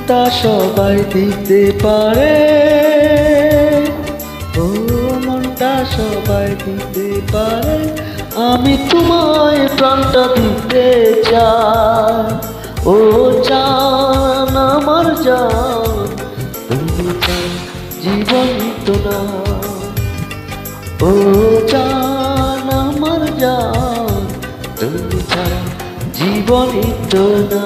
মনটা সবাই দিতে পারে, ও মনটা সবাই দিতে পারে, আমি তোমায় প্রাণটা দিতে চাই। ও জান আমার জান, তুমি চাই জীবন তো না। ও জান আমার জান, তুমি ছাড়া জীবনই তো না।